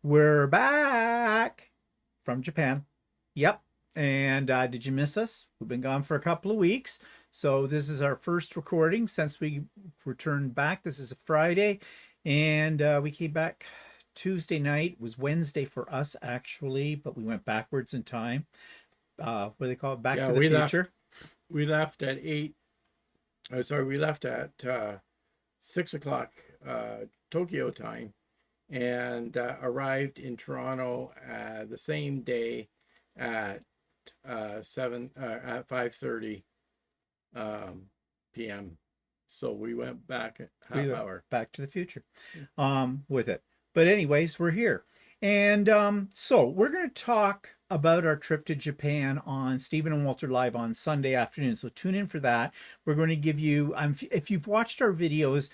We're back from Japan. Yep. And did you miss us? We've been gone for a couple of weeks. So this is our first recording since we returned back. This is a Friday. And we came back Tuesday night. It was Wednesday for us, actually, but we went backwards in time. What do they call it? Back Yeah, to the we future. we left at we left at 6 o'clock Tokyo time, and arrived in Toronto the same day at 5:30 p.m. So we went back a We half went hour. back to the future with it. But anyways, we're here. And so we're going to talk about our trip to Japan on Stephen and Walter Live on Sunday afternoon. So tune in for that. We're going to give you, if you've watched our videos,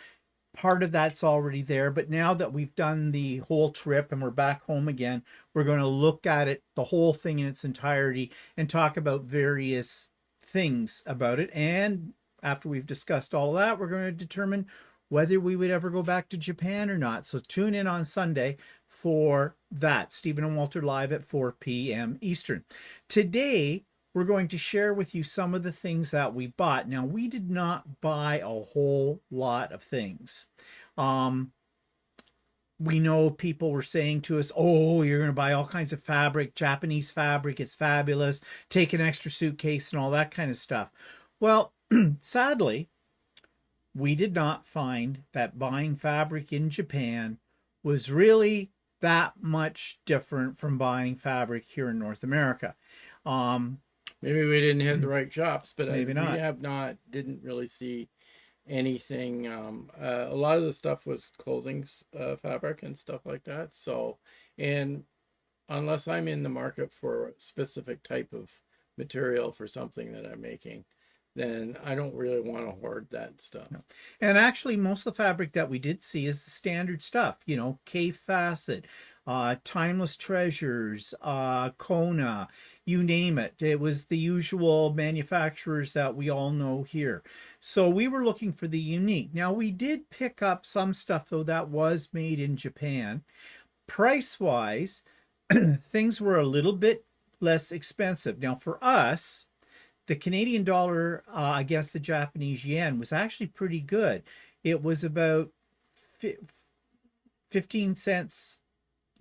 part of that's already there. But now that we've done the whole trip and we're back home again, we're going to look at it, the whole thing in its entirety, and talk about various things about it. And after we've discussed all that, we're going to determine whether we would ever go back to Japan or not. So tune in on Sunday for that. Stephen and Walter Live at 4 p.m. Eastern. Today, we're going to share with you some of the things that we bought. Now, we did not buy a whole lot of things. We know people were saying to us, oh, you're going to buy all kinds of fabric, Japanese fabric, it's fabulous, take an extra suitcase and all that kind of stuff. Well, sadly, we did not find that buying fabric in Japan was really that much different from buying fabric here in North America. Maybe we didn't hit the right shops, but Maybe not. We didn't really see anything. A lot of the stuff was clothing fabric and stuff like that. So, and unless I'm in the market for a specific type of material for something that I'm making, then I don't really want to hoard that stuff. No. And actually, most of the fabric that we did see is the standard stuff, you know, K Facet, Timeless Treasures, Kona, you name it. It was the usual manufacturers that we all know here. So we were looking for the unique. Now, we did pick up some stuff, though, that was made in Japan. Price-wise, things were a little bit less expensive. Now, for us, the Canadian dollar against the Japanese yen was actually pretty good. It was about 15 cents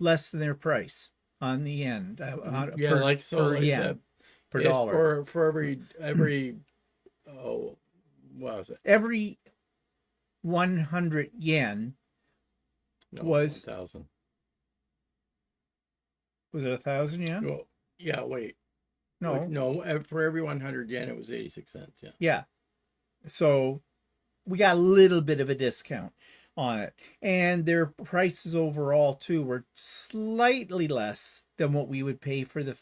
less than their price on the end. Yeah, like per I yen, said, per it's dollar. for every oh, what was it? Every 100 yen No, was 1,000. was it 1,000 yen? Well, yeah, wait. No. No, for every 100 yen, it was 86 cents. Yeah. Yeah. So we got a little bit of a discount on it. And their prices overall, too, were slightly less than what we would pay for the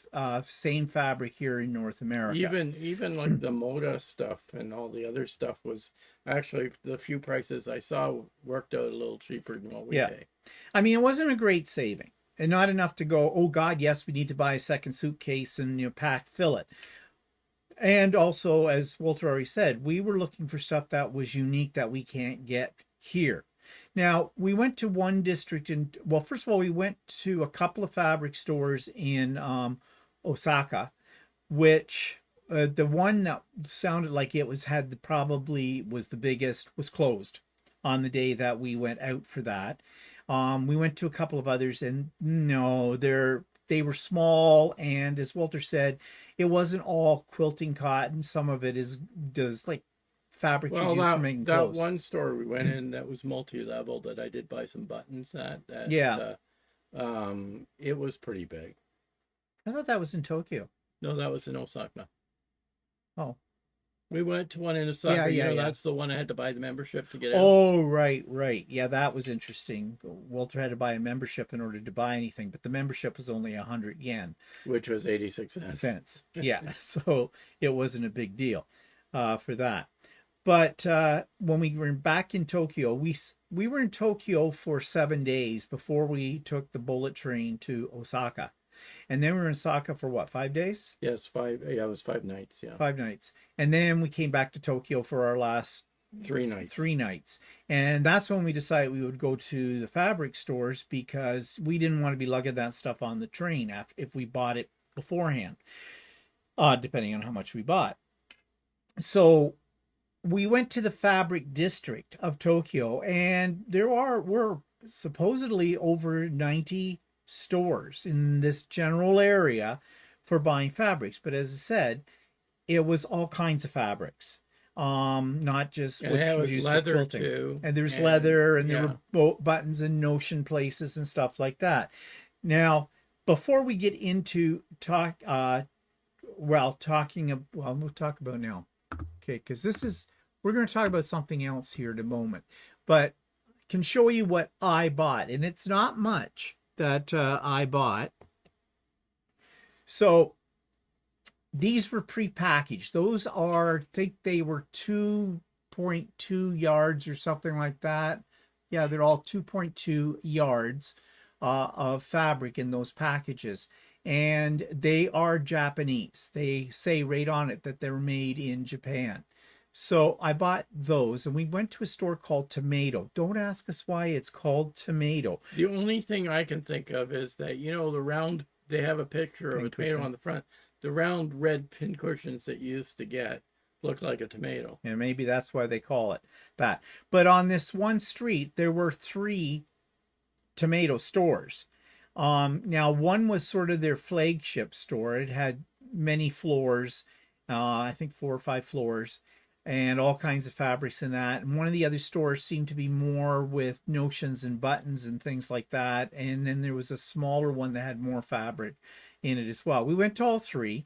same fabric here in North America. Even like the Moda stuff and all the other stuff was actually, the few prices I saw worked out a little cheaper than what we pay. I mean, it wasn't a great saving. And not enough to go, oh God, yes, we need to buy a second suitcase and fill it. And also, as Walter already said, we were looking for stuff that was unique that we can't get here. Now, we went to one district well, first of all, we went to a couple of fabric stores in Osaka, which the one that sounded like it probably was the biggest was closed on the day that we went out for that. We went to a couple of others, and no, they were small, and as Walter said, it wasn't all quilting cotton. Some of it does like fabric you use for making clothes. That one store we went in that was multi-level that I did buy some buttons at. It was pretty big. I thought that was in Tokyo. No, that was in Osaka. Oh. We went to one in Osaka. Yeah. That's the one I had to buy the membership to get out. Oh, right. Yeah, that was interesting. Walter had to buy a membership in order to buy anything, but the membership was only 100 yen. Which was 86 cents. Yeah, so it wasn't a big deal for that. But when we were back in Tokyo, we were in Tokyo for 7 days before we took the bullet train to Osaka. And then we were in Osaka for what, 5 days? Yes, 5. Yeah, it was 5 nights. Yeah, 5 nights. And then we came back to Tokyo for our last 3 nights. 3 nights. And that's when we decided we would go to the fabric stores because we didn't want to be lugging that stuff on the train after, if we bought it beforehand, depending on how much we bought. So we went to the fabric district of Tokyo, and were supposedly over 90 stores in this general area for buying fabrics. But as I said, it was all kinds of fabrics, not just And what it you would was use for leather quilting. too. And there's And leather, and there yeah, were buttons and notion places and stuff like that. Now, before we get into we'll talk about now. Okay, because we're going to talk about something else here in a moment, but I can show you what I bought, and it's not much that I bought. So these were pre-packaged. Those I think they were 2.2 yards or something like that. Yeah, they're all 2.2 yards of fabric in those packages. And they are Japanese. They say right on it that they're made in Japan. So I bought those, and we went to a store called Tomato. Don't ask us why it's called Tomato. the only thing I can think of is that the round. They have a picture of a tomato on the front. The round red pin cushions that you used to get look like a tomato. And maybe that's why they call it that. But on this one street, there were 3 Tomato stores. Now, one was sort of their flagship store. It had many floors, I think 4 or 5 floors, and all kinds of fabrics in that. And one of the other stores seemed to be more with notions and buttons and things like that. And then there was a smaller one that had more fabric in it as well. We went to all 3.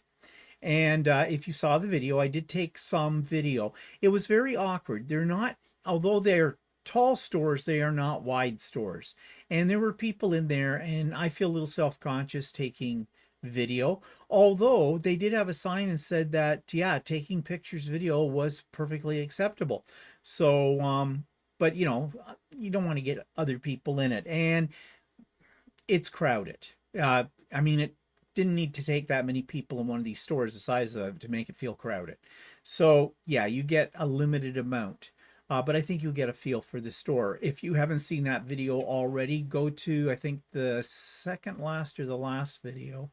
And if you saw the video, I did take some video. It was very awkward. They're not, although they're tall stores, they are not wide stores. And there were people in there, and I feel a little self-conscious taking video. Although they did have a sign and said that, yeah, taking pictures, video was perfectly acceptable. So, but you don't want to get other people in it. And it's crowded. I mean, it didn't need to take that many people in one of these stores the size of it to make it feel crowded. So yeah, you get a limited amount, but I think you'll get a feel for the store. If you haven't seen that video already, go to, I think, the second last or the last video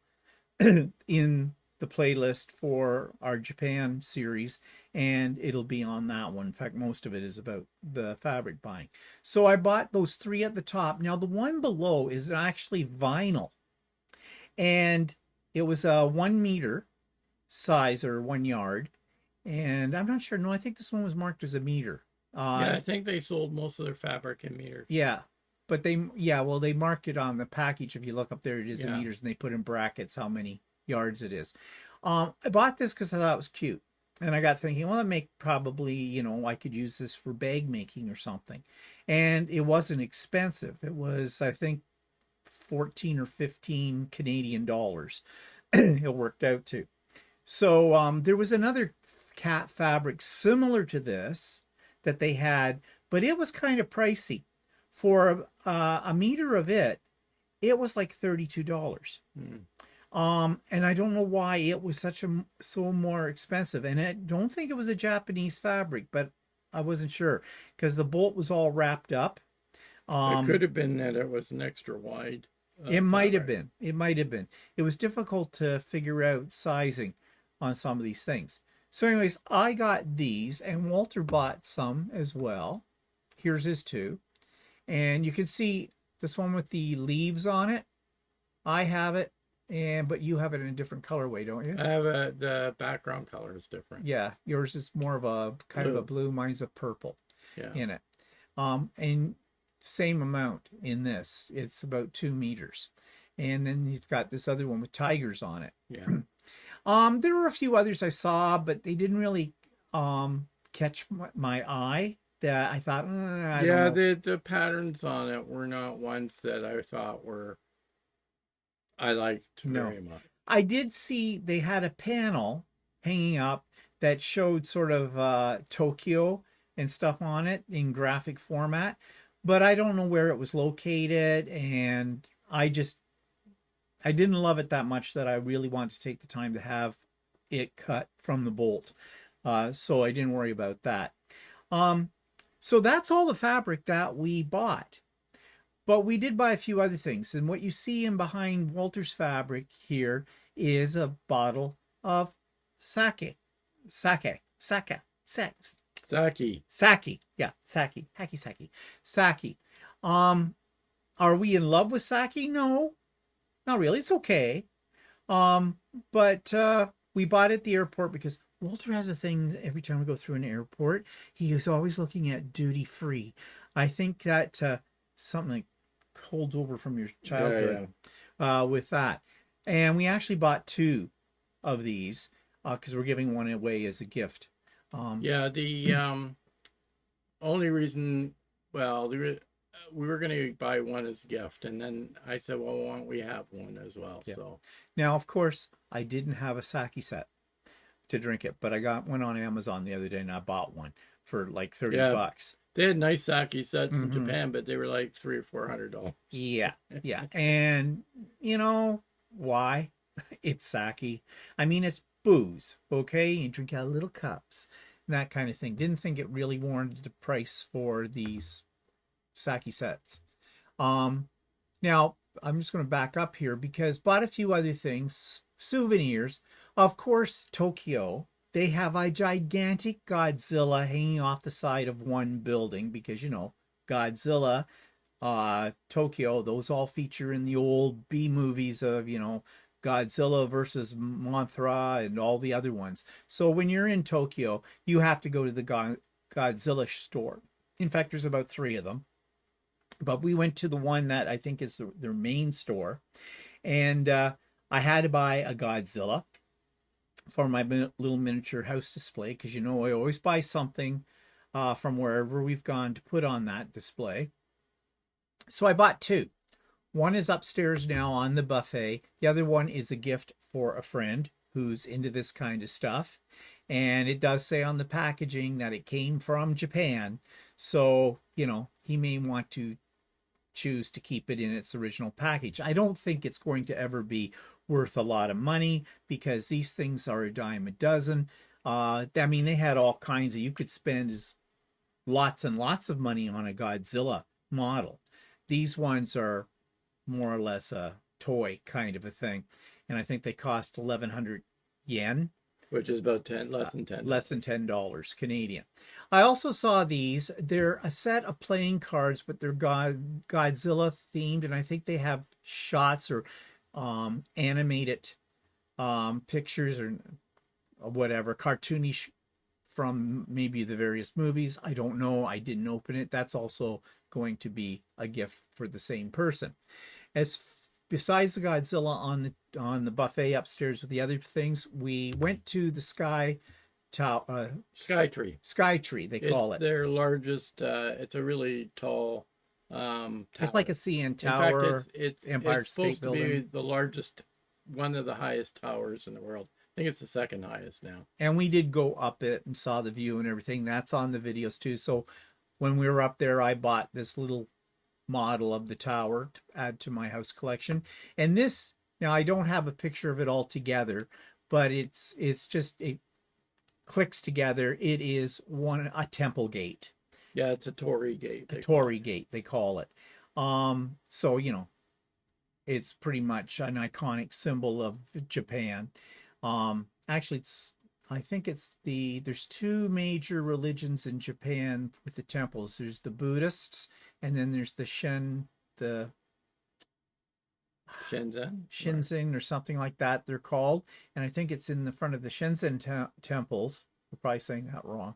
in the playlist for our Japan series, and it'll be on that one. In fact, most of it is about the fabric buying. So I bought those 3 at the top. Now the one below is actually vinyl, and it was a 1 meter size, or 1 yard, and I'm not sure. No, I think this one was marked as a meter. Yeah, I think they sold most of their fabric in meters. Yeah, but they mark it on the package. If you look up there, it is in Yeah. meters, and they put in brackets how many yards it is. I bought this because I thought it was cute, and I got thinking, well, probably I could use this for bag making or something, and it wasn't expensive. It was, I think, 14 or 15 Canadian dollars. It worked out to. So there was another cat fabric similar to this that they had, but it was kind of pricey. For a meter of it, it was like $32. And I don't know why it was so more expensive. And I don't think it was a Japanese fabric, but I wasn't sure because the bolt was all wrapped up. It could have been that it was an extra wide. It might have been. It might have been. It was difficult to figure out sizing on some of these things. So anyways, I got these, and Walter bought some as well. Here's his 2. And you can see this one with the leaves on it. I have it, but you have it in a different colorway, don't you? I have the background color is different. Yeah, yours is more of a kind of a blue. Mine's a purple in it. And same amount in this. It's about 2 meters. And then you've got this other one with tigers on it. Yeah. There were a few others I saw, but they didn't really catch my eye. That I thought, I don't know. The patterns on it were not ones that I thought I liked very much. I did see they had a panel hanging up that showed sort of Tokyo and stuff on it in graphic format, but I don't know where it was located, and I didn't love it that much that I really wanted to take the time to have it cut from the bolt. So I didn't worry about that. So that's all the fabric that we bought. But we did buy a few other things. And what you see in behind Walter's fabric here is a bottle of sake. Saki. Sake. Yeah, sake. Hacky sake. Sake. Um, are we in love with sake? No, not really. It's okay. Um, but we bought it at the airport because Walter has a thing every time we go through an airport. He is always looking at duty free. I think that something like holds over from your childhood with that. And we actually bought two of these because we're giving one away as a gift. Yeah, the only reason, well, we were going to buy one as a gift, and then I said, well, why don't we have one as well? Yeah. So Now, of course, I didn't have a sake set to drink it, but I got one on Amazon the other day and I bought one for like 30 Yeah. bucks. they had nice sake sets in Mhm. Japan, but they were like $300 or $400. Yeah, yeah. And you know why? It's sake. I mean, it's booze, okay? You drink out of little cups, that kind of thing. Didn't think it really warranted the price for these sake sets. Now I'm just going to back up here because bought a few other things, souvenirs. Of course, Tokyo. They have a gigantic Godzilla hanging off the side of one building because, you know, Godzilla, Tokyo, those all feature in the old B movies of, you know, Godzilla versus Mothra and all the other ones. So when you're in Tokyo, you have to go to the Godzilla store. In fact, there's about three of them. But we went to the one that I think is their main store. And I had to buy a Godzilla for my little miniature house display because, you know, I always buy something from wherever we've gone to put on that display. So I bought two. One is upstairs now on the buffet. The other one is a gift for a friend who's into this kind of stuff. And it does say on the packaging that it came from Japan. So, you know, he may want to choose to keep it in its original package. I don't think it's going to ever be worth a lot of money because these things are a dime a dozen. I mean, they had all kinds of, you could spend lots and lots of money on a Godzilla model. These ones are more or less a toy kind of a thing. And I think they cost 1,100 yen. Which is about less than $10. Less than $10 Canadian. I also saw these. They're a set of playing cards, but they're Godzilla themed, and I think they have shots or animated pictures or whatever, cartoonish from maybe the various movies. I don't know. I didn't open it. That's also going to be a gift for the same person. Besides the Godzilla on the buffet upstairs with the other things, we went to the Sky Tree, they call It's it. their largest. It's a really tall tower. It's like a CN In tower. fact, it's Empire it's State supposed to be Building. the largest, one of the highest towers in the world. I think it's the second highest now. And we did go up it and saw the view and everything. That's on the videos too. So when we were up there, I bought this little model of the tower to add to my house collection. And this, now I don't have a picture of it all together, but it's just, it clicks together. It is a temple gate. Yeah, it's a torii gate. A torii gate, they call it. So, you know, it's pretty much an iconic symbol of Japan. Actually, I think there's two major religions in Japan with the temples. There's the Buddhists, and then there's the Shinzen or something like that they're called. And I think it's in the front of the Shinzen temples, we're probably saying that wrong,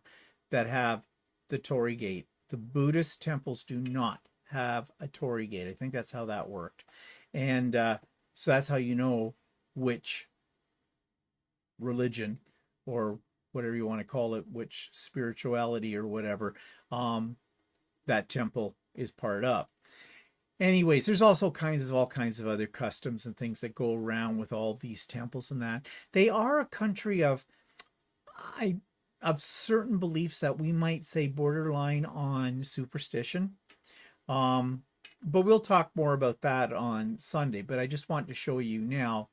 that have the torii gate. The Buddhist temples do not have a torii gate. I think that's how that worked. And so that's how you know which religion or whatever you want to call it, which spirituality or whatever, that temple is part of. Anyways, there's also all kinds of other customs and things that go around with all these temples and that. They are a country of certain beliefs that we might say borderline on superstition. But we'll talk more about that on Sunday. But I just want to show you now,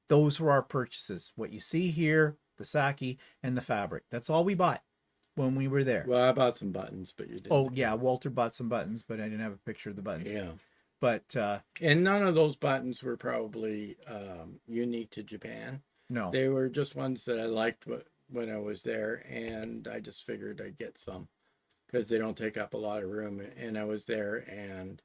those were our purchases. What you see here, the sake and the fabric. That's all we bought. when we were there. Well, I bought some buttons, but you didn't. Oh yeah, Walter bought some buttons, but I didn't have a picture of the buttons. Yeah. But And none of those buttons were probably unique to Japan. no. They were just ones that I liked when I was there, and I just figured I'd get some because they don't take up a lot of room. And I was there, and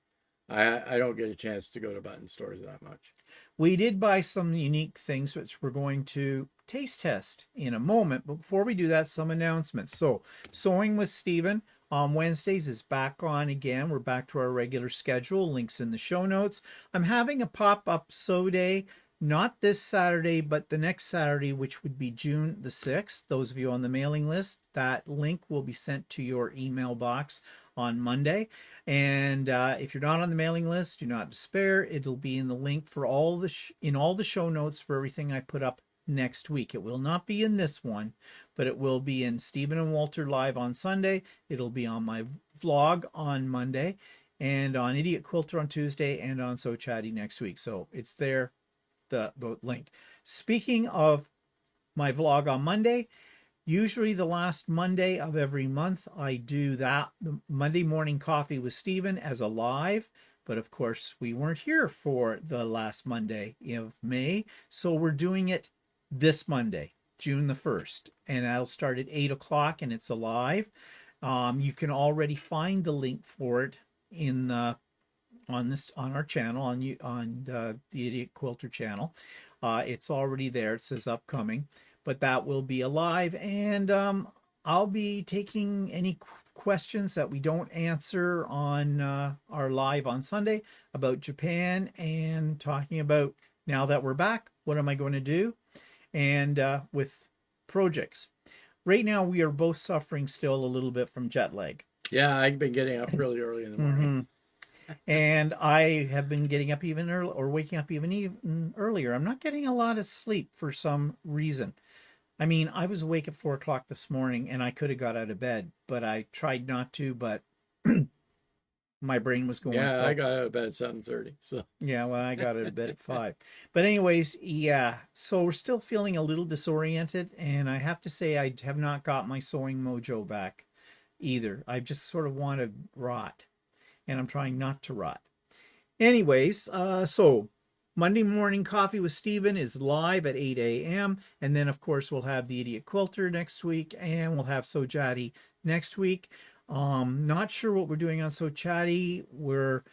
I don't get a chance to go to button stores that much. We did buy some unique things which we're going to taste test in a moment. But before we do that, some announcements. So, Sewing with Stephen on Wednesdays is back on again. We're back to our regular schedule. Links in the show notes. I'm having a pop-up sew day, not this Saturday, but the next Saturday, which would be June the 6th. Those of you on the mailing list, that link will be sent to your email box on Monday. And if you're not on the mailing list, do not despair. It'll be in the link for all the in all the show notes for everything I put up next week. It will not be in this one, but it will be in Stephen and Walter Live on Sunday. It'll be on my vlog on Monday, and on Idiot Quilter on Tuesday, and on So Chatty next week. So it's there, the link. Speaking of my vlog on Monday, usually the last Monday of every month, I do that, the Monday morning coffee with Stephen as a live. But of course, we weren't here for the last Monday of May. So we're doing it this Monday, June the 1st. And that'll start at 8 o'clock and it's a live. You can already find the link for it in the on our channel, on the Idiot Quilter channel. It's already there. It says upcoming. But that will be alive, and I'll be taking any questions that we don't answer on our live on Sunday about Japan, and talking about, now that we're back, what am I going to do, and with projects. Right now, we are both suffering still a little bit from jet lag. Yeah, I've been getting up really early in the morning. And I have been getting up even early, or waking up even earlier. I'm not getting a lot of sleep for some reason. I mean, I was awake at 4 o'clock this morning and I could have got out of bed, but I tried not to, but my brain was going. Yeah, I got out of bed at 7:30. So yeah, well, I got out of bed at 5. But anyways, yeah. So we're still feeling a little disoriented, and I have to say I have not got my sewing mojo back either. I just sort of want to rot, and I'm trying not to rot. Anyways, so Monday morning coffee with Stephen is live at 8 a.m. And then, of course, we'll have the Idiot Quilter next week, and we'll have So Chatty next week. Not sure what we're doing on So Chatty. We're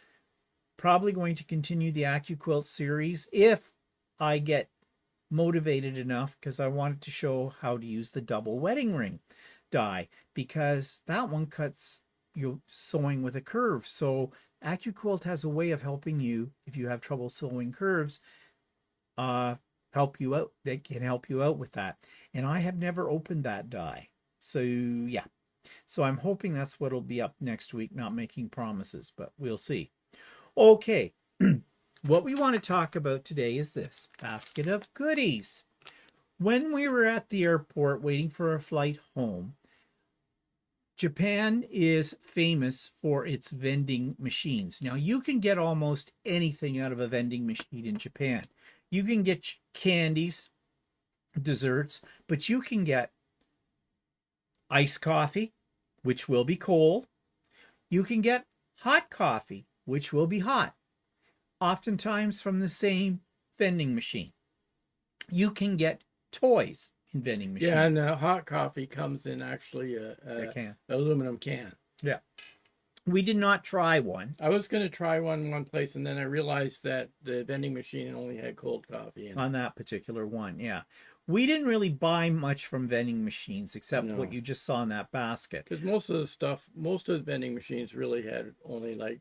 probably going to continue the AccuQuilt series if I get motivated enough, because I wanted to show how to use the double wedding ring die, because that one cuts you sewing with a curve. So AccuQuilt has a way of helping you if you have trouble sewing curves, help you out. They can help you out with that. And I have never opened that die. So yeah. So I'm hoping that's what'll be up next week. Not making promises, but we'll see. Okay. What we want to talk about today is this basket of goodies. When we were at the airport waiting for a flight home, Japan is famous for its vending machines. Now, you can get almost anything out of a vending machine in Japan. You can get candies, desserts, but you can get iced coffee, which will be cold. You can get hot coffee, which will be hot, oftentimes from the same vending machine. You can get toys in vending machines. yeah, and the hot coffee comes in actually a can. aluminum can. Yeah. We did not try one. I was going to try one place, and then I realized that the vending machine only had cold coffee in it. On that particular one, yeah. We didn't really buy much from vending machines except No. what you just saw in that basket. Because most of the vending machines really had only like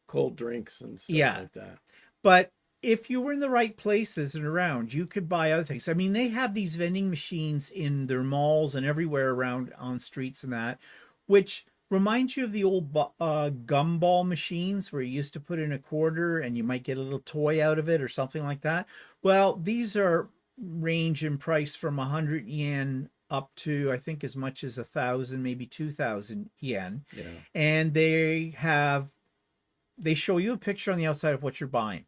cold drinks and stuff Yeah. like that. But if you were in the right places and around, you could buy other things. I mean, they have these vending machines in their malls and everywhere around on streets and that, which reminds you of the old gumball machines where you used to put in a quarter and you might get a little toy out of it or something like that. Well, these are range in price from 100 yen up to, I think, as much as 1,000, maybe 2,000 yen. Yeah. And they show you a picture on the outside of what you're buying.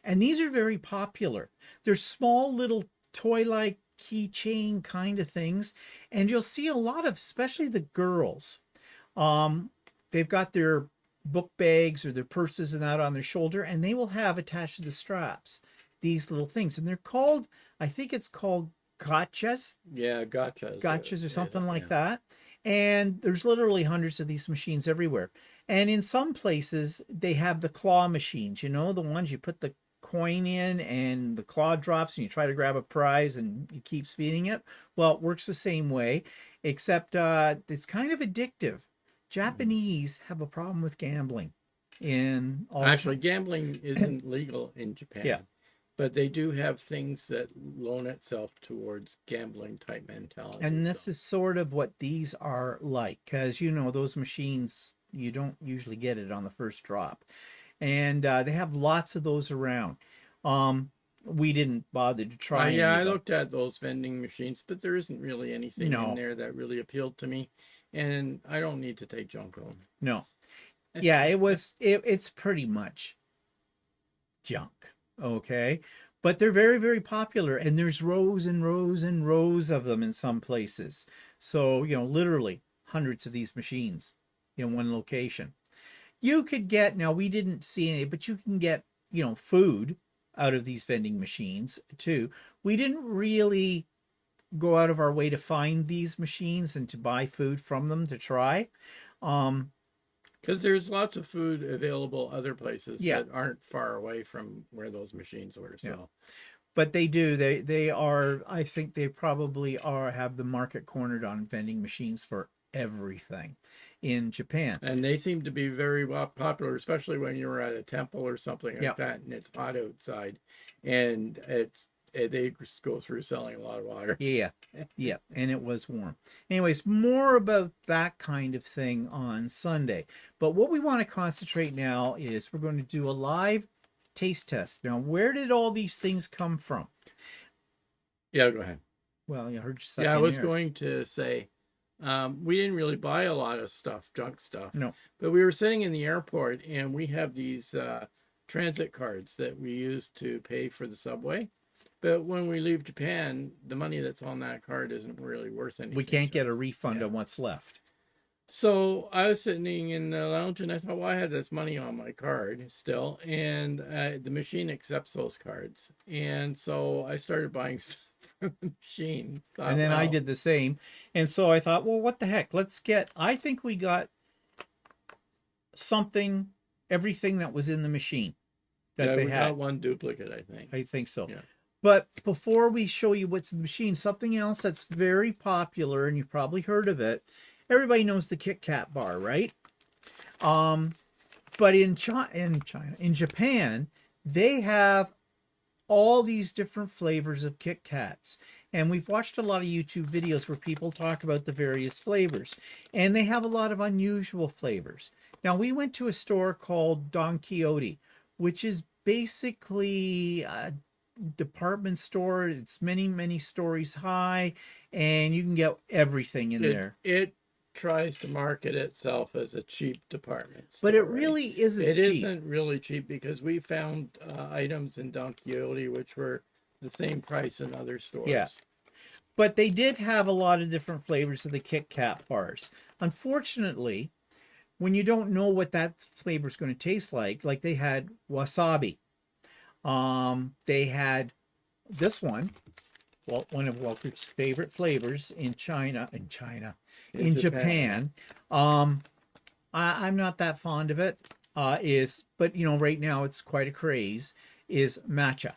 And these are very popular. They're small little toy-like keychain kind of things. And you'll see a lot of, especially the girls, they've got their book bags or their purses and that on their shoulder, and they will have attached to the straps these little things. And they're called, I think it's called gotchas. Yeah, gotcha. Gotchas or something like that. And there's literally hundreds of these machines everywhere. And in some places, they have the claw machines, you know, the ones you put the coin in and the claw drops and you try to grab a prize and it keeps feeding it. Well, it works the same way, except it's kind of addictive. Japanese have a problem with gambling in all. Actually, gambling isn't legal in Japan. Yeah. But they do have things that loan itself towards gambling type mentality. And this is sort of what these are like, because, you know, those machines, you don't usually get it on the first drop. And they have lots of those around. We didn't bother to try. Yeah, I looked at those vending machines, but there isn't really anything in there that really appealed to me. And I don't need to take junk home. No. Yeah, it's pretty much junk. Okay. But they're very, very popular. And there's rows and rows and rows of them in some places. So, you know, literally hundreds of these machines in one location. You could get, now we didn't see any, but you can get, you know, food out of these vending machines too. We didn't really go out of our way to find these machines and to buy food from them to try. Because there's lots of food available other places Yeah. that aren't far away from where those machines were. So, Yeah. But they do. They are. I think they probably have the market cornered on vending machines for everything in Japan. and they seem to be very popular, especially when you're at a temple or something like Yeah. that, and it's hot outside, and they just go through selling a lot of water. Yeah, yeah, and it was warm. Anyways, more about that kind of thing on Sunday. But what we want to concentrate now is we're going to do a live taste test. Now, where did all these things come from? Yeah, go ahead. Well, I heard you say. Yeah, I was going to say, we didn't really buy a lot of stuff, junk stuff. No. But we were sitting in the airport, and we have these transit cards that we use to pay for the subway. But when we leave Japan, the money that's on that card isn't really worth anything. We can't get a refund on what's left. So I was sitting in the lounge, and I thought, well, I had this money on my card still, and the machine accepts those cards. And so I started buying stuff from the machine. And then I did the same. And so I thought, well, what the heck? I think we got everything that was in the machine that they we had. got one duplicate, I think. I think so. Yeah. But before we show you what's in the machine, something else that's very popular, and you've probably heard of it. Everybody knows the Kit Kat bar, right? But in Japan, they have all these different flavors of Kit Kats. And we've watched a lot of YouTube videos where people talk about the various flavors. And they have a lot of unusual flavors. Now, we went to a store called Don Quixote, which is basically a department store. It's many, many stories high, and you can get everything in there. It tries to market itself as a cheap department store, But it really isn't cheap. It isn't really cheap, because we found items in Don Quixote which were the same price in other stores. Yeah. But they did have a lot of different flavors of the Kit Kat bars. Unfortunately, when you don't know what that flavor is going to taste like they had wasabi. They had this one, one of Walter's favorite flavors in Japan. I'm not that fond of it. But you know, right now it's quite a craze. Is matcha.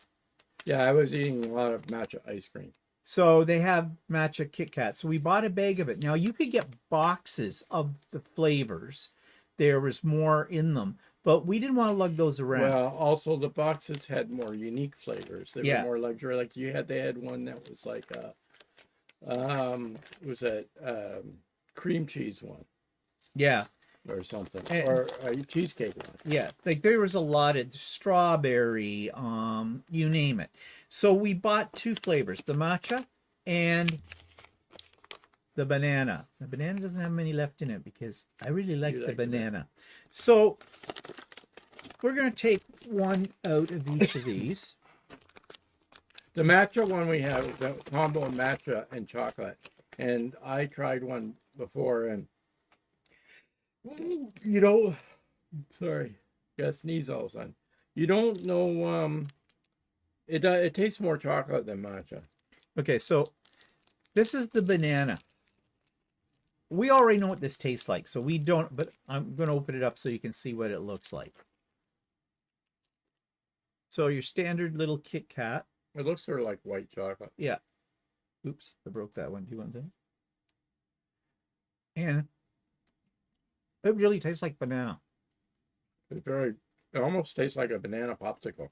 Yeah, I was eating a lot of matcha ice cream. So they have matcha Kit Kat. So we bought a bag of it. Now you could get boxes of the flavors. There was more in them, but we didn't want to lug those around. Well, also the boxes had more unique flavors. They were more luxury. Like they had one that was like cream cheese one. Yeah. Or something, or a cheesecake one. Yeah, like there was a lot of strawberry, you name it. So we bought two flavors, the matcha and the banana. The banana doesn't have many left in it because I really like the banana. So we're going to take one out of each of these. The matcha one we have is a combo of matcha and chocolate. And I tried one before, and you know, sorry, got to sneeze all of a sudden. You don't know, it tastes more chocolate than matcha. Okay, so this is the banana. We already know what this tastes like, so we don't, but I'm going to open it up so you can see what it looks like. So your standard little Kit Kat. It looks sort of like white chocolate. Yeah. Oops, I broke that one. Do you want that? And it really tastes like banana. It almost tastes like a banana popsicle.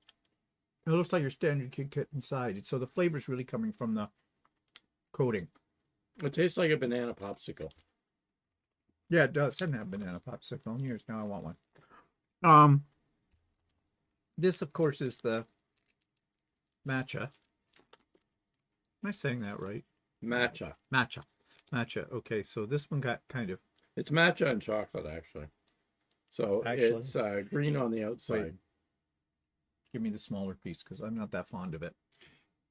It looks like your standard Kit Kat inside. So the flavor's really coming from the coating. It tastes like a banana popsicle. Yeah, it does. I haven't had banana popsicle in years. Now I want one. This, of course, is the matcha. Am I saying that right? Matcha. Matcha. Okay, so this one got kind of... It's matcha and chocolate, actually. So it's green on the outside. Wait. Give me the smaller piece because I'm not that fond of it.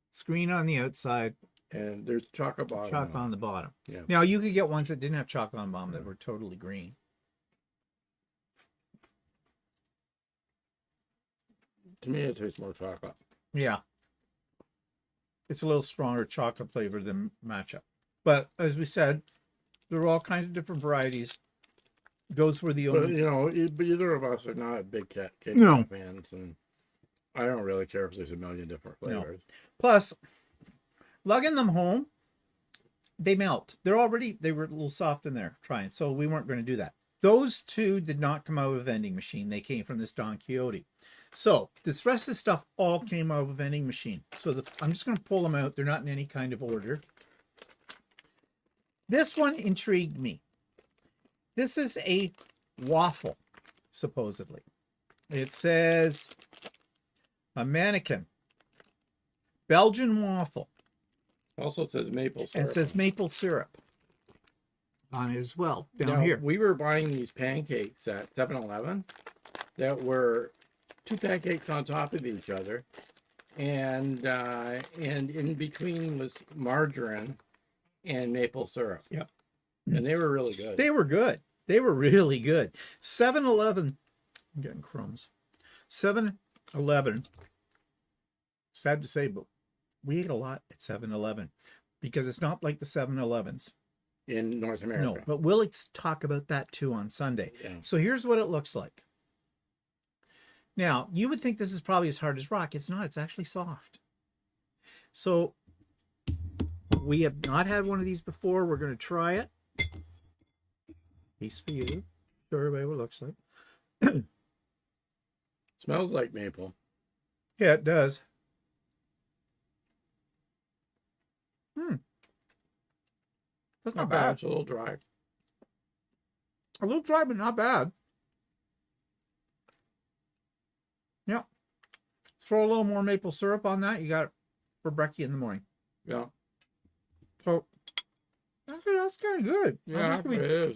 It's green on the outside. And there's chocolate bottom. Chocolate on the bottom. Yeah. Now, you could get ones that didn't have chocolate on the bottom that were totally green. To me, it tastes more chocolate. Yeah. It's a little stronger chocolate flavor than matcha. But as we said, there are all kinds of different varieties. Those were the But, only... you know, either of us are not big cake No. fans, and I don't really care if there's a million different flavors. Plus, lugging them home, they melt. They were a little soft in there trying, so we weren't going to do that. Those two did not come out of a vending machine. They came from this Don Quixote. So this rest of the stuff all came out of a vending machine. So I'm just going to pull them out. They're not in any kind of order. This one intrigued me. This is a waffle, supposedly. It says a mannequin. Belgian waffle. Also says maple syrup. And it says maple syrup on it as well, down here. We were buying these pancakes at 7-Eleven that were 2 pancakes on top of each other. And in between was margarine and maple syrup. Yep. And they were really good. They were good. They were really good. 7-Eleven, I'm getting crumbs. 7-Eleven, sad to say, but we ate a lot at 7-Eleven because it's not like the 7-Elevens in North America. No, but we'll talk about that too on Sunday. Yeah. So here's what it looks like. Now, you would think this is probably as hard as rock. It's not. It's actually soft. So we have not had one of these before. We're going to try it. Piece for you. Show everybody what it looks like. Smells like maple. Yeah, it does. That's not bad. It's a little dry. A little dry, but not bad. Yeah. Throw a little more maple syrup on that. You got it for brekkie in the morning. Yeah. So actually, that's kind of good. Yeah,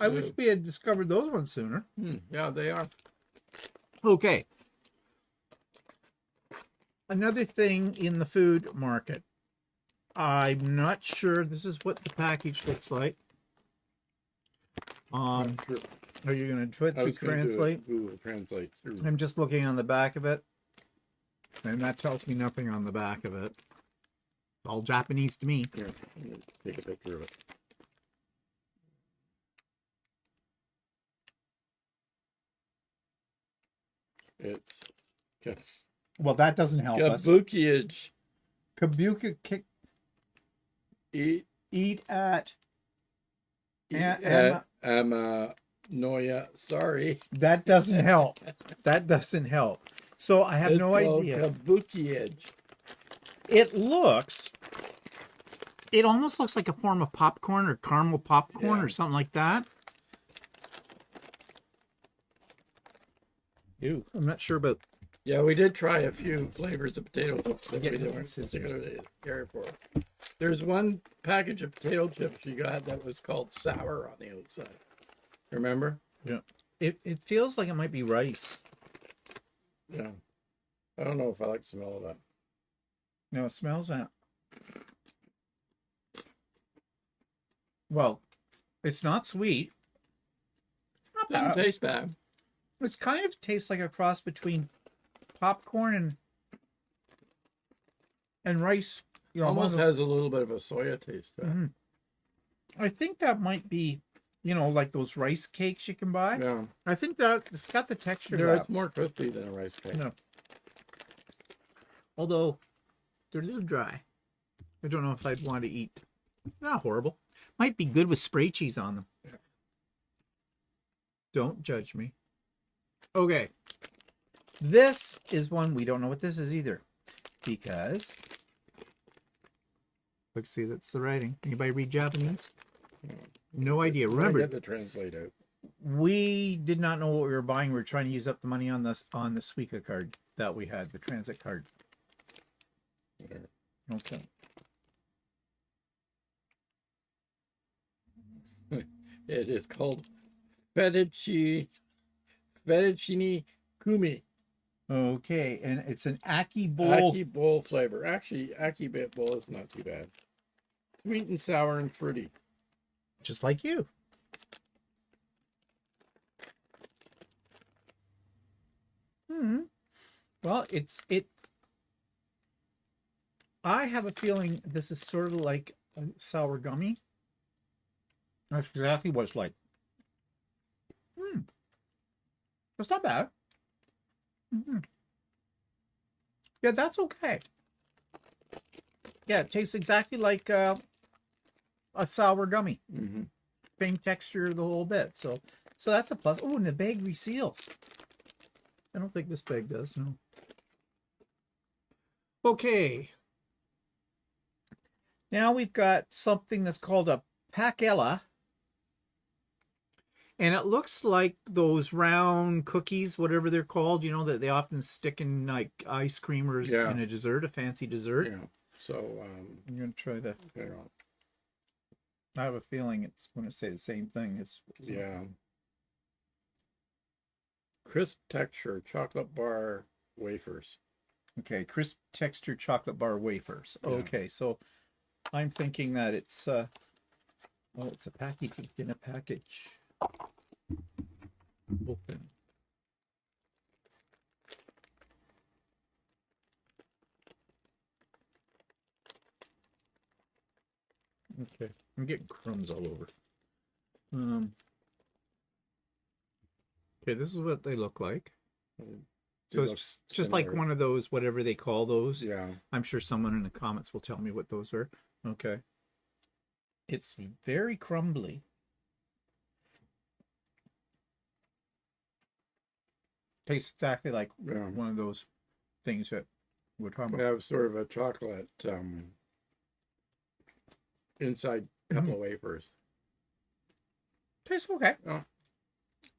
I wish we had discovered those ones sooner. Yeah, they are. Okay. Another thing in the food market. I'm not sure this is what the package looks like. Are you going to put through translate? Google Translate through. I'm just looking on the back of it. And that tells me nothing on the back of it. It's all Japanese to me. Here, I'm gonna take a picture of it. It's Well, that doesn't help us. kabukiage. Kabuki kick. Eat at Noya. Sorry. That doesn't help. That doesn't help. So I have no idea. Kabukiage. It almost looks like a form of popcorn or caramel popcorn or something like that. Ew, I'm not sure about. Yeah, we did try a few flavors of potato chips that we Yeah, weren't particularly care for. There's one package of potato chips you got that was called sour on the outside. Remember? Yeah. It feels like it might be rice. Yeah. I don't know if I like the smell of that. No, it smells that. Well, it's not sweet. Not Doesn't bad. taste bad. It's kind of tastes like a cross between popcorn and rice. You know, Almost has a little bit of a soya taste to it. Mhm. I think that might be, like those rice cakes you can buy. Yeah. I think that it's got the texture of No, that. it's more crispy than a rice cake. No. Although they're a little dry. I don't know if I'd want to eat. Not horrible. Might be good with spray cheese on them. Yeah. Don't judge me. Okay. This is one we don't know what this is either. Because let's see, that's the writing. Anybody read Japanese? No idea. I Remember, get the translate out. we did not know what we were buying. We were trying to use up the money on the Suica card that we had, the transit card. There. Okay. It is called fettuccine kumi. Okay, and it's an Aki bowl. Aki bowl flavor. Actually, Aki bit bowl is not too bad. Sweet and sour and fruity. Just like you. Well, I have a feeling this is sort of like a sour gummy. That's exactly what it's like. That's not bad. Yeah, that's okay. Yeah, it tastes exactly like a sour gummy. Mm-hmm. Same texture, the whole bit. So that's a plus. Oh, and the bag reseals. I don't think this bag does, no. Okay. Now we've got something that's called a pakela. And it looks like those round cookies, whatever they're called, that they often stick in like ice cream or in a dessert, a fancy dessert. Yeah. So I'm going to try that. yeah. I have a feeling it's going to say the same thing. Yeah. Crisp texture chocolate bar wafers. Okay, crisp texture chocolate bar wafers. Yeah. Okay, so I'm thinking that it's it's a package in a package. Open. Okay, I'm getting crumbs all over. Okay, this is what they look like. So it's just like one of those, whatever they call those. Yeah. I'm sure someone in the comments will tell me what those are. Okay. It's very crumbly. Tastes exactly like one of those things that we're talking about. Yeah, it was sort of a chocolate inside couple of wafers. Tastes okay. Oh.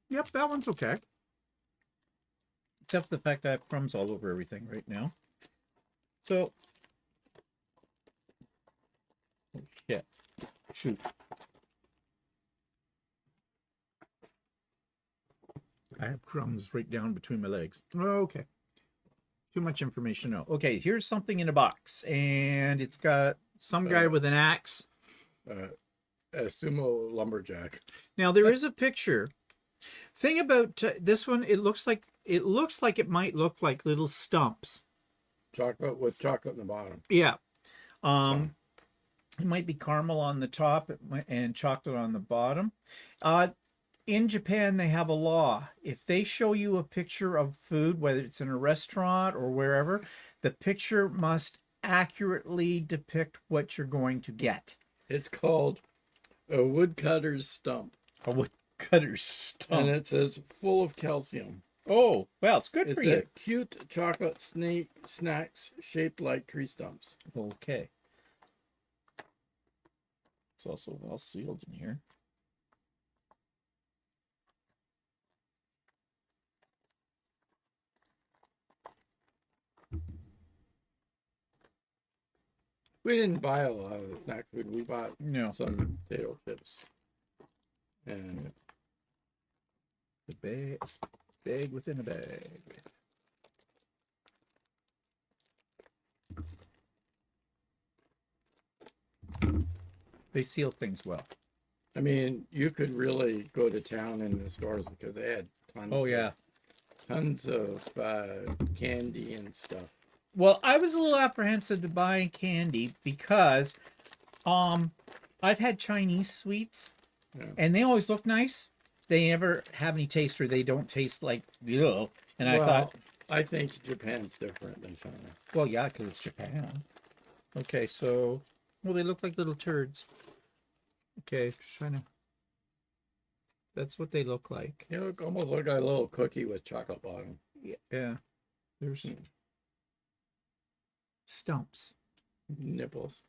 Yep, that one's okay. Except for the fact that I have crumbs all over everything right now. So, oh shit. Shoot. I have crumbs right down between my legs. Okay. Too much information now. Okay, here's something in a box. And it's got some guy with an axe. A sumo lumberjack. Now, there is a picture. Thing about this one, it looks like it might look like little stumps. Chocolate with chocolate in the bottom. Yeah. It might be caramel on the top and chocolate on the bottom. In Japan, they have a law. If they show you a picture of food, whether it's in a restaurant or wherever, the picture must accurately depict what you're going to get. It's called a woodcutter's stump. A woodcutter's stump. And it says full of calcium. Oh, well, it's good for you. Cute chocolate snacks shaped like tree stumps. Okay. It's also well sealed in here. We didn't buy a lot of the snack food. We bought some potato chips. And it's a bag within a bag. They seal things well. I mean, you could really go to town in the stores because they had tons. Oh yeah. Tons of candy and stuff. Well, I was a little apprehensive to buy candy because I've had Chinese sweets and they always look nice. They never have any taste or they don't taste like ugh. And I thought I think Japan's different than China. well, yeah, because it's Japan. Okay, so well they look like little turds. Okay, just trying to that's what they look like. They look almost like a little cookie with chocolate bottom. Yeah. There's stumps. Nipples.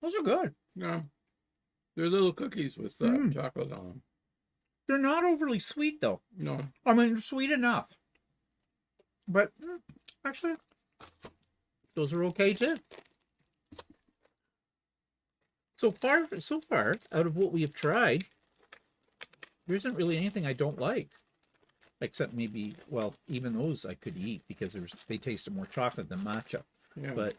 Those are good. No. They're little cookies with chocolate on them. They're not overly sweet though. No. I mean, they're sweet enough. But actually, those are okay too. So far, out of what we have tried, there isn't really anything I don't like. Except maybe, well, even those I could eat because they tasted more chocolate than matcha. Yeah. But,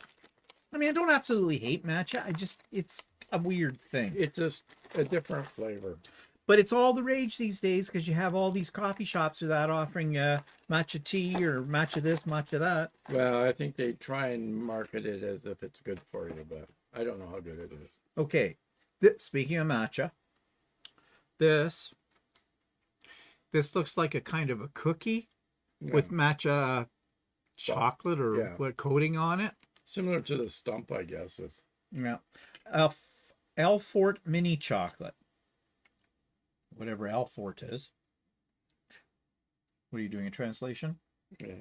I mean, I don't absolutely hate matcha. It's a weird thing. It's just a different flavor. But it's all the rage these days because you have all these coffee shops that offering matcha tea or matcha this, matcha that. Well, I think they try and market it as if it's good for you, but I don't know how good it is. Okay, speaking of matcha, this looks like a kind of a cookie with matcha chocolate or what coating on it. Similar to the stump, I guess. Yeah, Alfort mini chocolate. Whatever Alfort is. What are you doing, a translation? Yeah.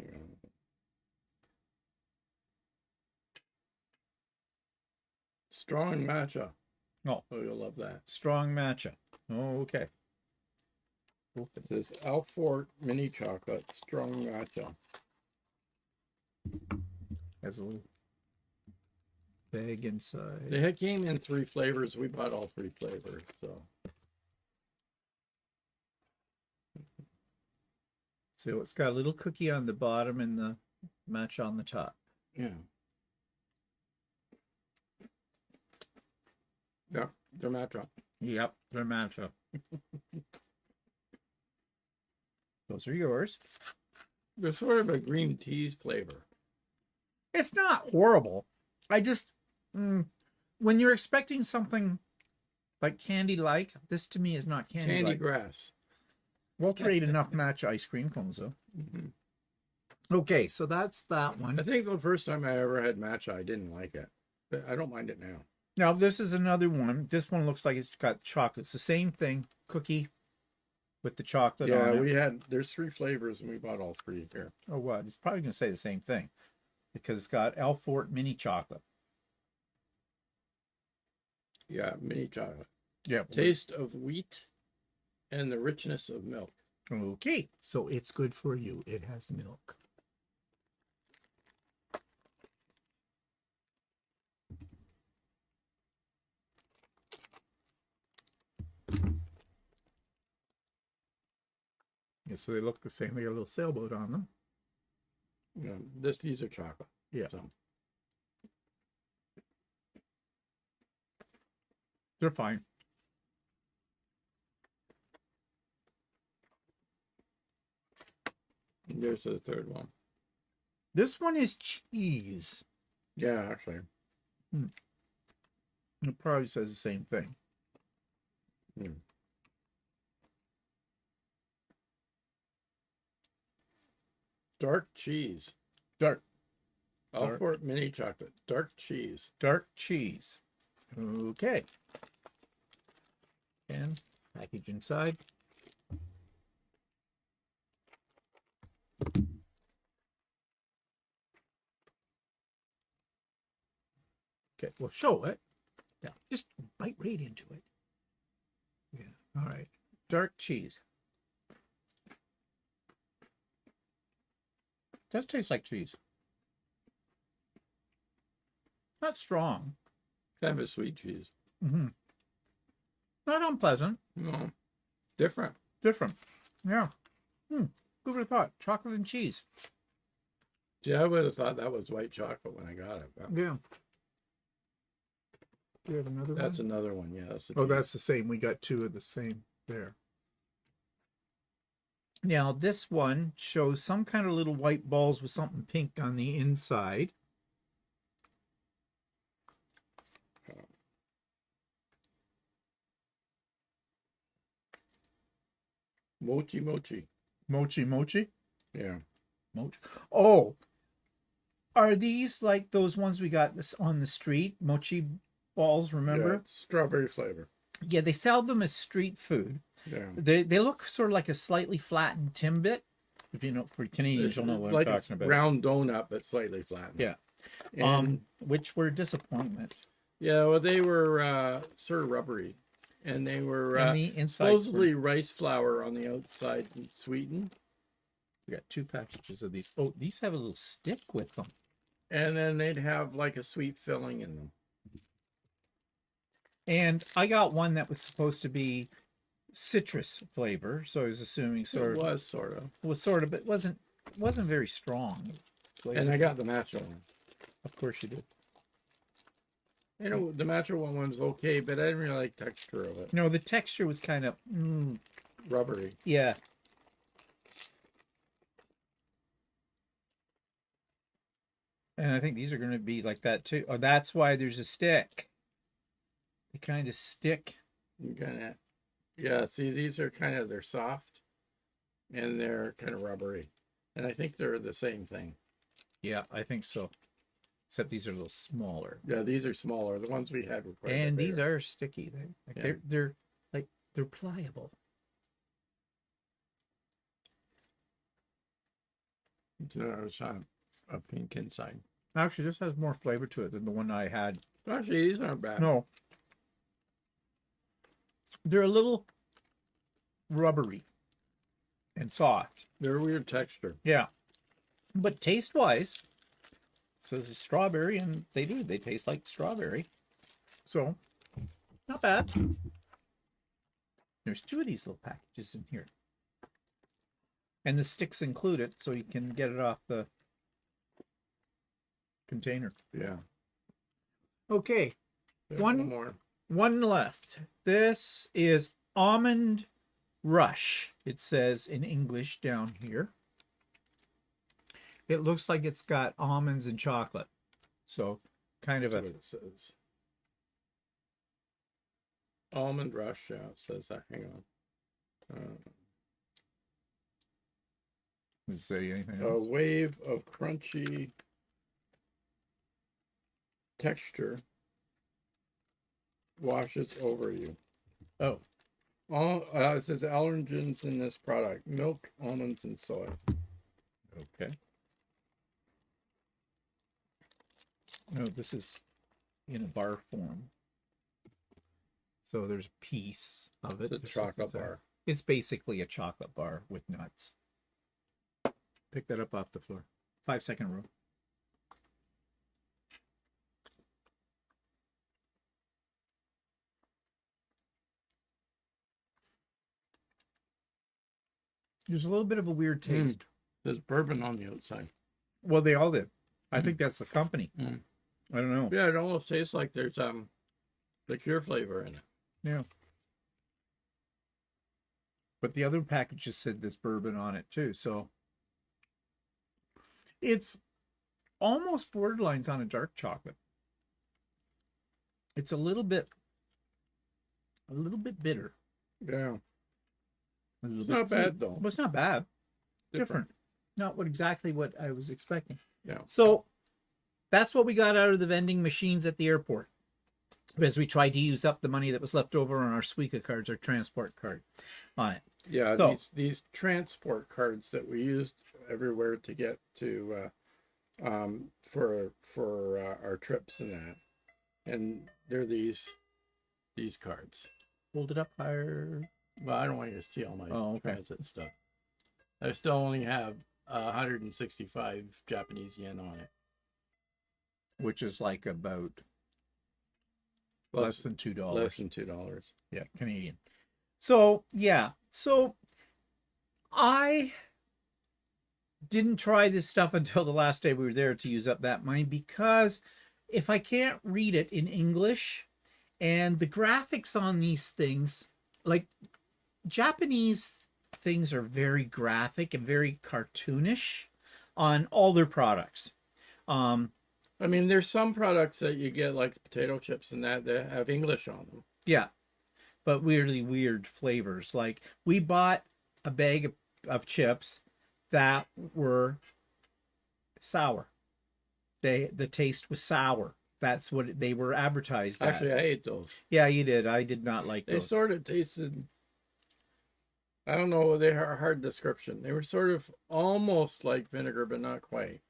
Strong matcha. Oh, you'll love that. Strong matcha. Oh, okay. It says Alfort mini chocolate, strong matcha. Has a little bag inside. They came in 3 flavors. We bought all 3 flavors, so. So it's got a little cookie on the bottom and the matcha on the top. Yeah. Yeah, they're matcha. Yep, they're matcha. Those are yours. They're sort of a green tea flavor. It's not horrible. I just, when you're expecting something like candy-like, this to me is not candy-like. Candy grass. Walter ate enough matcha ice cream cones, though. Okay, so that's that one. I think the first time I ever had matcha, I didn't like it. But I don't mind it now. Now, this is another one. This one looks like it's got chocolate. It's the same thing, cookie with the chocolate on it. There's 3 flavors and we bought all 3 here. Oh, what? It's probably going to say the same thing because it's got Alfort mini chocolate. Yeah, mini chocolate. Yeah. Taste of wheat and the richness of milk. Okay, so it's good for you. It has milk. Yeah, so they look the same. They got a little sailboat on them. Yeah, these are chocolate. Yeah. So. They're fine. And there's the third one. This one is cheese. Yeah, actually. It probably says the same thing. Dark cheese. Alfort mini chocolate. Dark cheese. Dark cheese. Okay. And package inside. Okay, we'll show it. Yeah, just bite right into it. Yeah, all right. Dark cheese. Does taste like cheese. Not strong. Kind of a sweet cheese. Not unpleasant. No. Different. Different. Yeah. Who would have thought? Chocolate and cheese. See, I would have thought that was white chocolate when I got it. But Yeah. Do you have another that's one? another one. Yeah, that's Oh, that's the same. We got two of the same there. Now, this one shows some kind of little white balls with something pink on the inside. mochi mochi. Mochi mochi. Yeah. Mochi. Oh, are these like those ones we got this on the street? Mochi balls, Yeah, remember? it's strawberry flavor. Yeah, they sell them as street food. Yeah. They look sort of like a slightly flattened Timbit. If you know, for Canadians, It's you'll know what like I'm a talking about. round donut, but slightly flattened. Yeah. And Which were a disappointment. yeah, well, they were sort of rubbery, and they were And the insides supposedly rice flour on the outside and sweetened. We got two packages of these. Oh, these have a little stick with them. And then they'd have like a sweet filling in them. And I got one that was supposed to be citrus flavor, so I was assuming It was sort of. but it wasn't very strong. And I got the matcha one. Of course you did. You know, the matcha one was okay, but I didn't really like the texture of it. No, the texture was kind of Rubbery. yeah. And I think these are going to be like that too. Oh, that's why there's a stick. They kind of stick. Yeah, see, these are they're soft and they're kind of rubbery. And I think they're the same thing. Yeah, I think so. Except these are a little smaller. Yeah, these are smaller. The ones we had were quite And these bigger. are sticky. Yeah. They're pliable. There's a pink inside. Actually, this has more flavor to it than the one I had. Actually, these aren't bad. No. They're a little rubbery and soft. They're a weird texture. Yeah. But taste-wise, it says it's strawberry, and they do. They taste like strawberry. So, not bad. There's two of these little packages in here. And the sticks included, so you can get it off the container. Yeah. Okay. There's One more. One left. This is Almond Rush. It says in English down here. It looks like it's got almonds and chocolate. So kind of That's what it says. Almond Rush. Yeah, it says that. Hang on. Does it say anything A else? wave of crunchy texture washes over you. Oh, It says allergens in this product: milk, almonds, and soy. okay. No, this is in a bar form. So there's a piece of it. It's a chocolate bar. It's basically a chocolate bar with nuts. Pick that up off the floor. 5-second rule. There's a little bit of a weird taste. There's bourbon on the outside. Well, they all did. I think that's the company. Mm. I don't know. Yeah, it almost tastes like there's liqueur flavor in it. Yeah. But the other packages said this bourbon on it too, so it's almost borderlines on a dark chocolate. It's a little bit bitter. Yeah, A little it's bit not sweet. bad though. But it's not bad. Different. Not exactly what I was expecting. Yeah. So that's what we got out of the vending machines at the airport, as we tried to use up the money that was left over on our Suica cards, our transport card on it. Yeah, So- these transport cards that we used everywhere to get to for our trips and that, and they're these cards. Hold it up higher. Well, I don't want you to see all my Oh, okay. transit stuff. I still only have 165 Japanese yen on it. Which is like about less than $2. Less than $2. Yeah, Canadian. So yeah, so I didn't try this stuff until the last day we were there to use up that money, because if I can't read it in English, and the graphics on these things, like Japanese things are very graphic and very cartoonish on all their products. Um, I mean, there's some products that you get like potato chips and that have English on them. yeah, but weirdly weird flavors. Like we bought a bag of chips that were sour. The taste was sour. That's what they were advertised Actually, as. I ate those. Yeah, you did. I did not like They those. sort of tasted, I don't know, they are a hard description. They were sort of almost like vinegar, but not quite.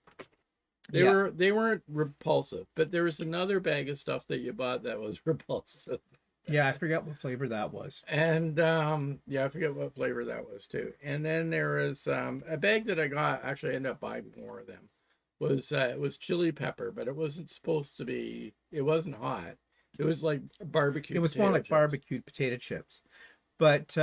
They weren't repulsive, but there was another bag of stuff that you bought that was repulsive. Yeah, I forgot what flavor that was. And yeah, I forget what flavor that was too. And then there was a bag that I got. Actually, I ended up buying more of them. It was chili pepper, but it wasn't supposed to be. It wasn't hot. It was like barbecue. It was more like chips. barbecued potato chips. But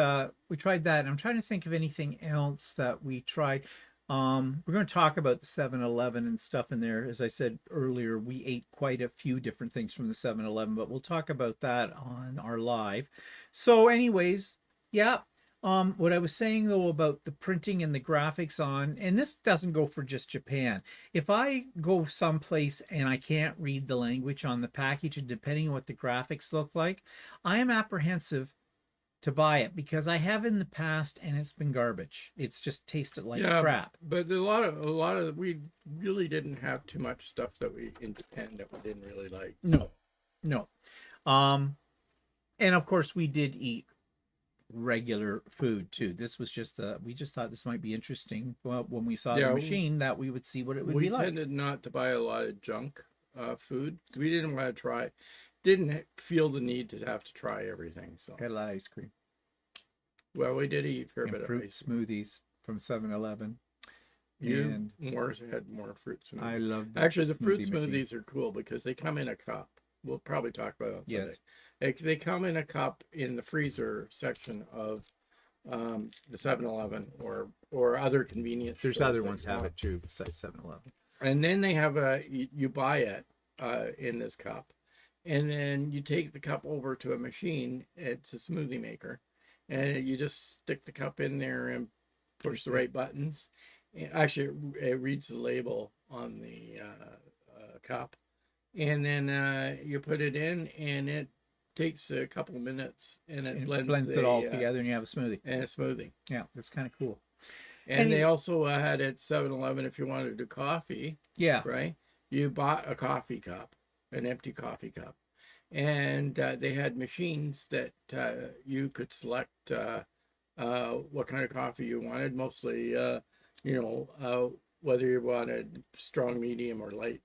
we tried that. And I'm trying to think of anything else that we tried. We're going to talk about the 7-Eleven and stuff in there. As I said earlier, we ate quite a few different things from the 7-Eleven, but we'll talk about that on our live. So anyways, yeah. What I was saying though about the printing and the graphics on, and this doesn't go for just Japan. If I go someplace and I can't read the language on the package, and depending on what the graphics look like, I am apprehensive to buy it, because I have in the past and it's been garbage. It's just tasted like crap. But a lot of we really didn't have too much stuff that we in Japan that we didn't really like. No. And of course we did eat regular food too. This was just we just thought this might be interesting. Well, when we saw the machine, that we would see what it would be like. We tended not to buy a lot of junk food. We didn't want to try. Didn't feel the need to have to try everything. So had a lot of ice cream. Well, we did eat for a bit fruit of ice smoothies from 7-Eleven. You had more fruit smoothies. I love actually the fruit smoothies machine. are cool because they come in a cup. We'll probably talk about it on Yes. Sunday. They come in a cup in the freezer section of the 7-Eleven or other convenience. There's stores other that ones have it too, besides 7-Eleven. And then they have you buy it in this cup, and then you take the cup over to a machine. It's a smoothie maker, and you just stick the cup in there and push the right buttons. Actually, it reads the label on the cup, and then you put it in, and it takes a couple of minutes, and it blends it all together, and you have a smoothie. And a smoothie. Yeah, that's kind of cool. And they also had at 7-Eleven, if you wanted to do coffee. Yeah. Right? You bought a coffee cup, an empty coffee cup. And they had machines that you could select what kind of coffee you wanted. Mostly, whether you wanted strong, medium, or light,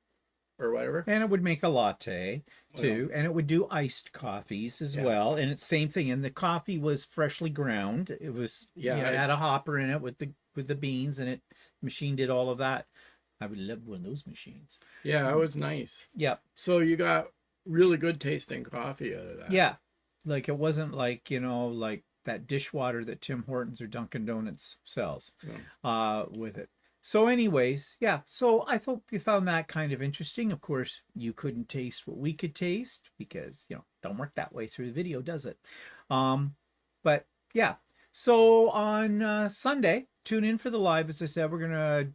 or whatever. And it would make a latte too, and it would do iced coffees as well. And it's same thing. And the coffee was freshly ground. It was it had a hopper in it with the beans, and the machine did all of that. I would love one of those machines. Yeah, it was nice. Yeah. So you got really good tasting coffee out of that. Yeah, like it wasn't like like that dishwater that Tim Hortons or Dunkin' Donuts sells with it. So anyways, yeah, so I hope you found that kind of interesting. Of course, you couldn't taste what we could taste because, don't work that way through the video, does it? But yeah, so on Sunday, tune in for the live. As I said, we're going to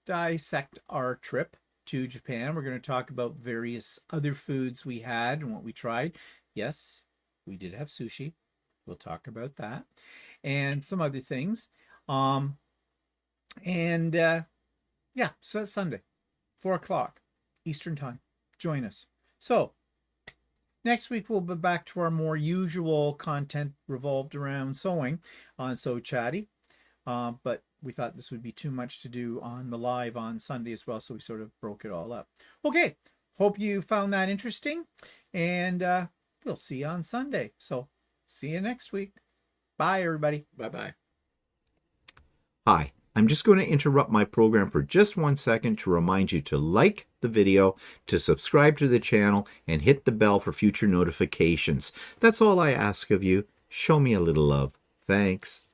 dissect our trip to Japan. We're going to talk about various other foods we had and what we tried. Yes, we did have sushi. We'll talk about that and some other things. Yeah, so it's Sunday, 4:00 Eastern time. Join us. So next week we'll be back to our more usual content revolved around sewing on So Chatty. But we thought this would be too much to do on the live on Sunday as well, so we sort of broke it all up. Okay, hope you found that interesting, and we'll see you on Sunday. So see you next week. Bye, everybody. Bye-bye. Hi, I'm just going to interrupt my program for just 1 second to remind you to like the video, to subscribe to the channel, and hit the bell for future notifications. That's all I ask of you. Show me a little love. Thanks.